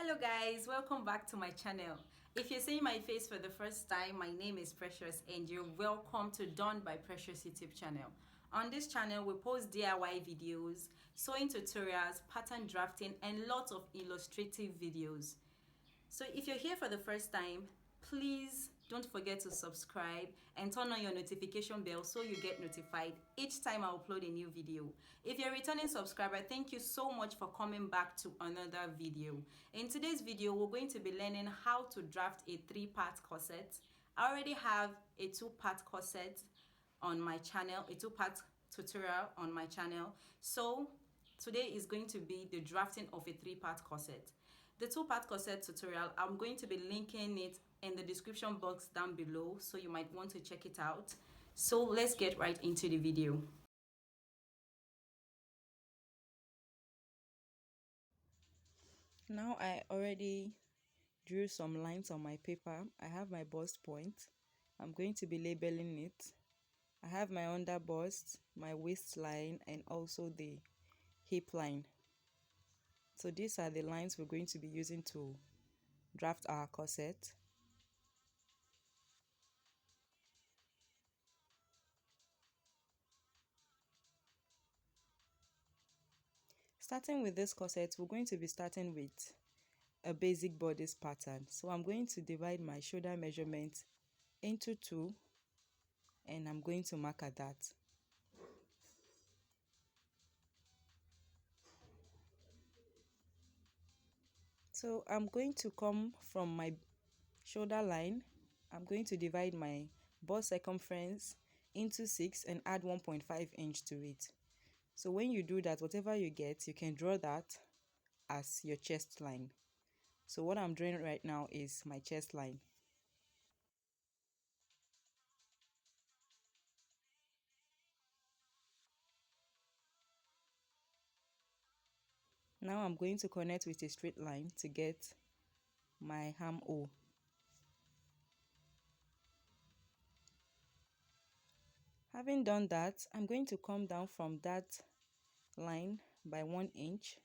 Hello guys, welcome back to my channel. If you're seeing my face for the first time, my name is Precious and you're welcome to Done by Precious YouTube channel. On this channel, we post DIY videos, sewing tutorials, pattern drafting, and lots of illustrative videos. So if you're here for the first time, please don't forget to subscribe and turn on your notification bell so you get notified each time I upload a new video. If you're a returning subscriber, thank you so much for coming back to another video. In today's video, we're going to be learning how to draft a 3-part corset. I already have a 2-part corset on my channel, a 2-part tutorial on my channel. So today is going to be the drafting of a 3-part corset. The 2-part corset tutorial, I'm going to be linking it in the description box down below, so you might want to check it out. So let's get right into the video. Now I already drew some lines on my paper. I have my bust point. I'm going to be labeling it. I have my under bust, my waistline, and also the hip line. So these are the lines we're going to be using to draft our corset. Starting with this corset, we're going to be starting with a basic bodice pattern. So I'm going to divide my shoulder measurement into 2 and I'm going to mark at that. So I'm going to come from my shoulder line. I'm going to divide my bust circumference into 6 and add 1.5 inch to it. So when you do that, whatever you get, you can draw that as your chest line. So what I'm drawing right now is my chest line. Now I'm going to connect with a straight line to get my armhole. Having done that, I'm going to come down from that line by 1 inch.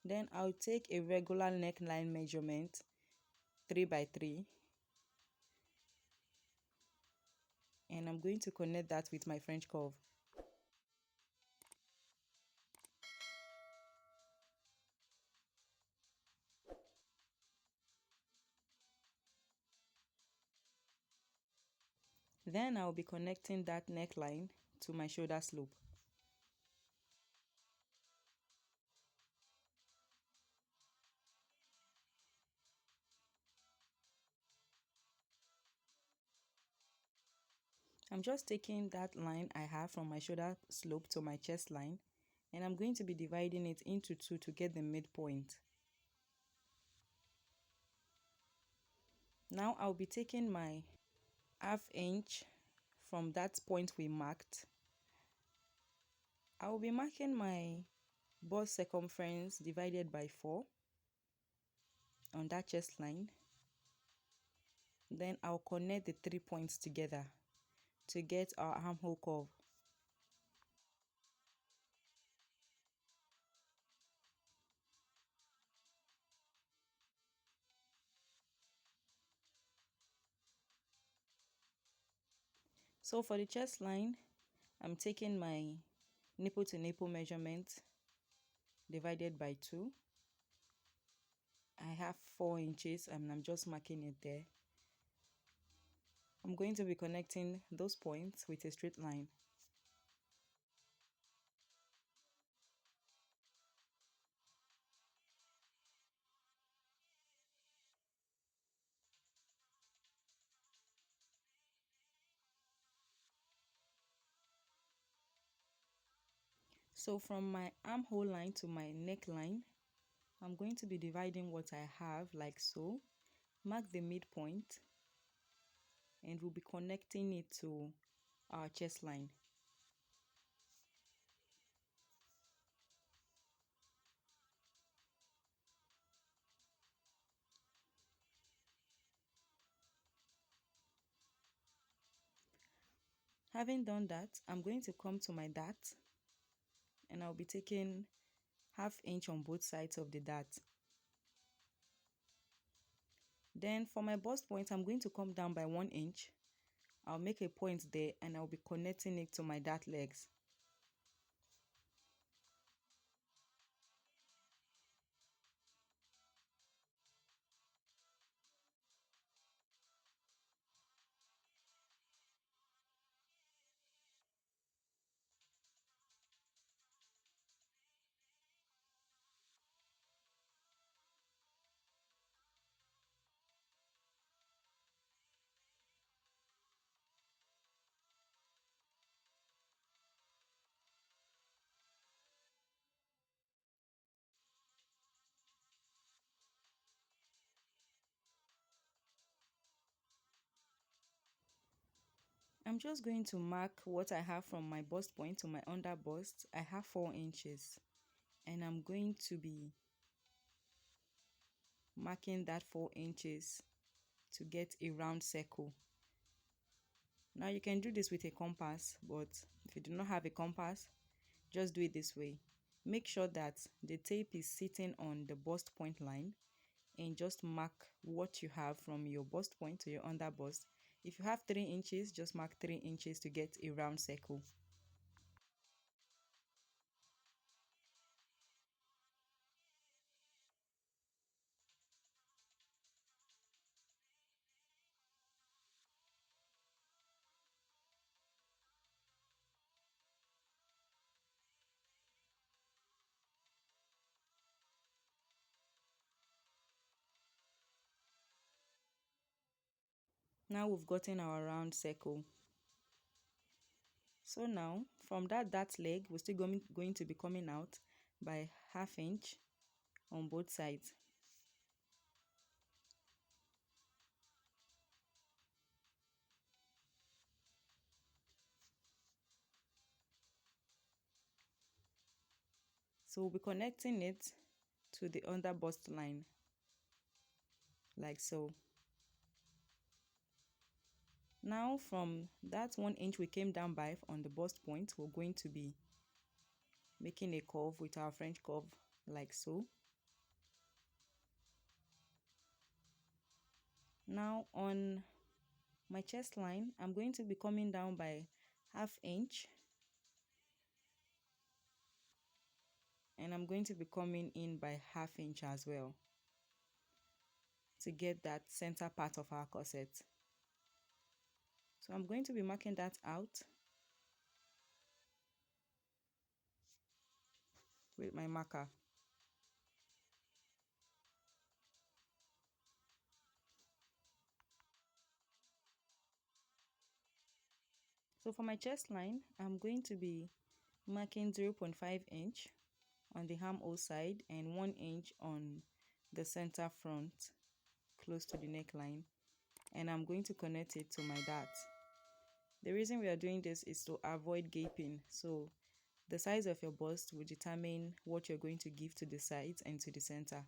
Then I'll take a regular neckline measurement 3 by 3 and I'm going to connect that with my French curve. Then I'll be connecting that neckline to my shoulder slope. I'm just taking that line I have from my shoulder slope to my chest line and I'm going to be dividing it into 2 to get the midpoint. Now I'll be taking my ½ inch from that point we marked. I will be marking my bust circumference divided by 4 on that chest line. Then I'll connect the 3 points together to get our armhole curve. So for the chest line, I'm taking my nipple to nipple measurement divided by 2. I have 4 inches and I'm just marking it there. I'm going to be connecting those points with a straight line. So from my armhole line to my neckline, I'm going to be dividing what I have like so. Mark the midpoint and we'll be connecting it to our chest line. Having done that, I'm going to come to my dart and I'll be taking ½ inch on both sides of the dart. Then for my bust point, I'm going to come down by 1 inch. I'll make a point there and I'll be connecting it to my dart legs. I'm just going to mark what I have from my bust point to my under bust. I have 4 inches and I'm going to be marking that 4 inches to get a round circle. Now you can do this with a compass, but if you do not have a compass, just do it this way. Make sure that the tape is sitting on the bust point line and just mark what you have from your bust point to your under bust. If you have 3 inches, just mark 3 inches to get a round circle. Now we've gotten our round circle. So now from that leg, we're still going to be coming out by 1/2 inch on both sides. So we'll be connecting it to the under bust line like so. Now from that 1 inch we came down by on the bust point, we're going to be making a curve with our French curve like so. Now on my chest line, I'm going to be coming down by 1/2 inch and I'm going to be coming in by 1/2 inch as well to get that center part of our corset. So I'm going to be marking that out with my marker. So for my chest line, I'm going to be marking 0.5 inch on the armhole side and 1 inch on the center front close to the neckline, and I'm going to connect it to my dart. The reason we are doing this is to avoid gaping, so the size of your bust will determine what you're going to give to the sides and to the center.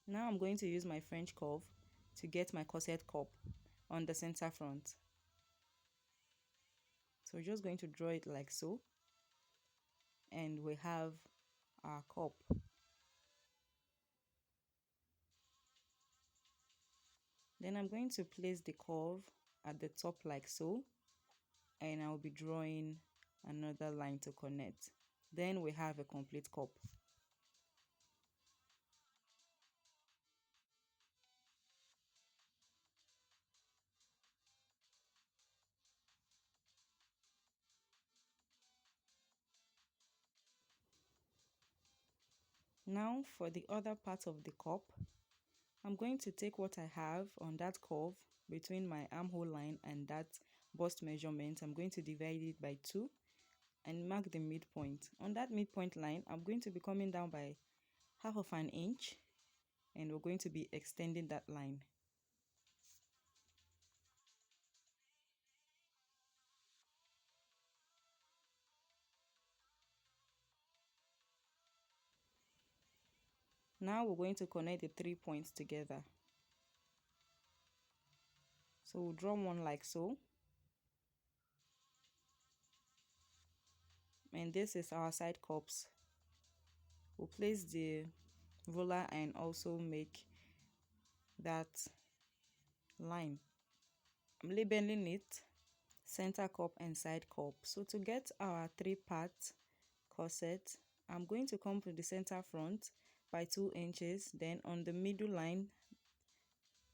Now I'm going to use my French curve to get my corset cup on the center front. So we're just going to draw it like so, and we have our cup. Then I'm going to place the curve at the top like so, and I'll be drawing another line to connect. Then we have a complete cup. Now for the other part of the cup, I'm going to take what I have on that curve between my armhole line and that bust measurement. I'm going to divide it by 2 and mark the midpoint. On that midpoint line, I'm going to be coming down by 1/2 inch and we're going to be extending that line. Now we're going to connect the 3 points together. So we'll draw one like so. And this is our side cups. We'll place the ruler and also make that line. I'm labeling it center cup and side cup. So to get our 3-part corset, I'm going to come to the center front by 2 inches, then on the middle line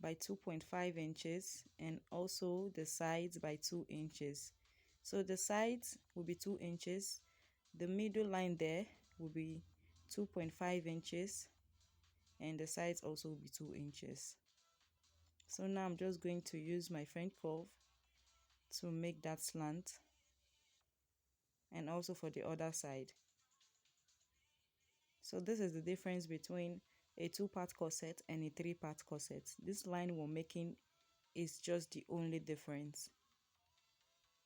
by 2.5 inches, and also the sides by 2 inches. So the sides will be 2 inches, the middle line there will be 2.5 inches, and the sides also will be 2 inches. So now I'm just going to use my French curve to make that slant, and also for the other side. So this is the difference between a 2-part corset and a 3-part corset. This line we're making is just the only difference.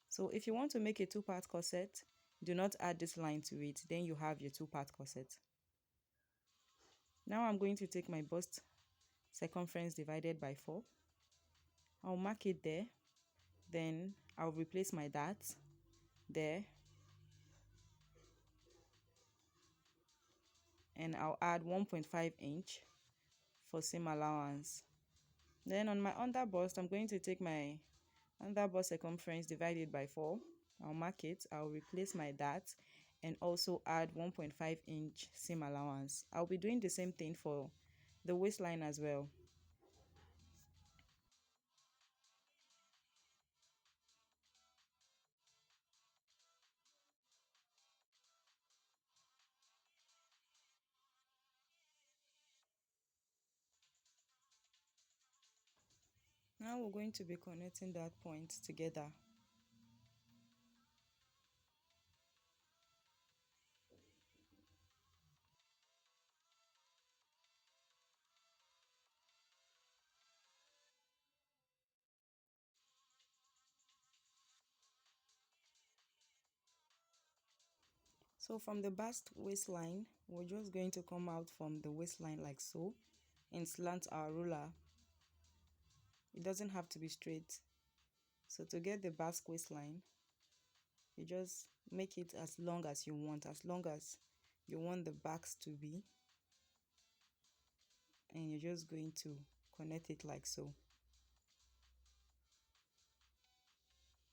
So if you want to make a 2-part corset, do not add this line to it, then you have your 2-part corset. Now I'm going to take my bust circumference divided by 4. I'll mark it there, then I'll replace my dart there, and I'll add 1.5 inch for seam allowance. Then on my under bust, I'm going to take my under bust circumference divided by 4. I'll mark it, I'll replace my dart, and also add 1.5 inch seam allowance. I'll be doing the same thing for the waistline as well. Now we're going to be connecting that point together. So from the bust waistline, we're just going to come out from the waistline like so and slant our ruler. It doesn't have to be straight. So to get the bust waistline, you just make it as long as you want the backs to be, and you're just going to connect it like so.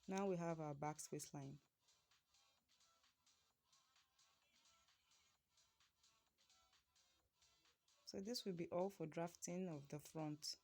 Now we have our back waistline. So this will be all for drafting of the front.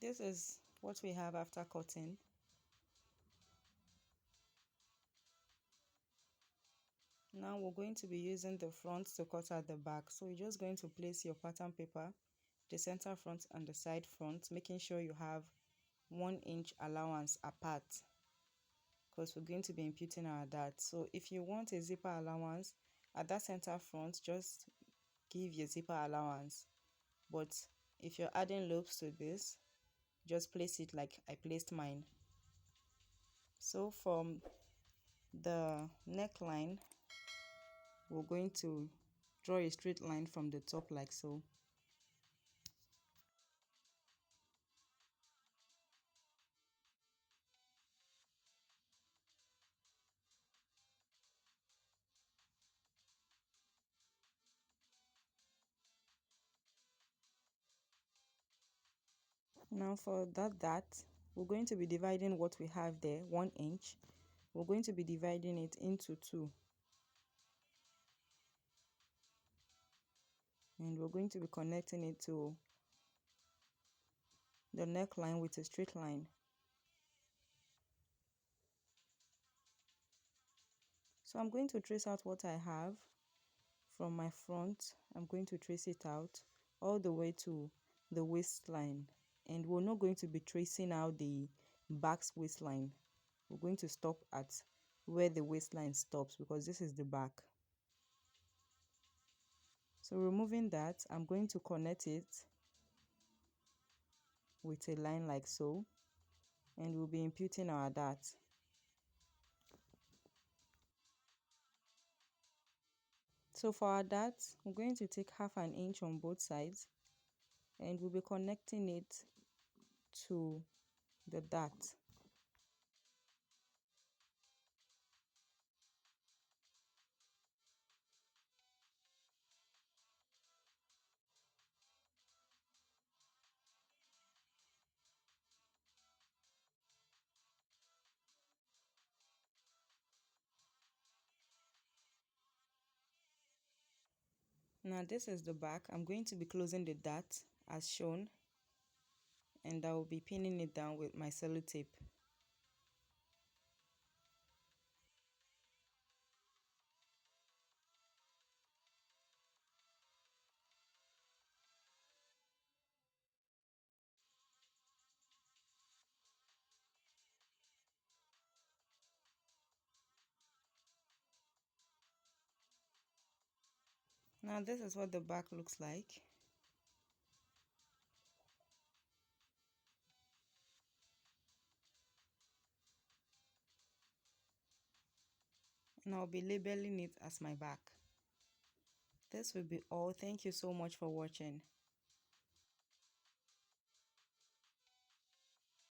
This is what we have after cutting. Now we're going to be using the front to cut out the back. So you're just going to place your pattern paper, the center front and the side front, making sure you have 1 inch allowance apart, because we're going to be imputing our dart. So if you want a zipper allowance at that center front, just give your zipper allowance. But if you're adding loops to this, just place it like I placed mine. So from the neckline, we're going to draw a straight line from the top like so. Now for that, we're going to be dividing what we have there, 1 inch. We're going to be dividing it into 2. And we're going to be connecting it to the neckline with a straight line. So I'm going to trace out what I have from my front. I'm going to trace it out all the way to the waistline. And we're not going to be tracing out the back's waistline. We're going to stop at where the waistline stops because this is the back. So removing that, I'm going to connect it with a line like so, and we'll be imputing our dart. So for our dart, we're going to take 1/2 inch on both sides, and we'll be connecting it to the dart. Now this is the back. I'm going to be closing the dart as shown, and I will be pinning it down with my sellotape. Now this is what the back looks like. And I'll be labeling it as my back. This will be all. Thank you so much for watching.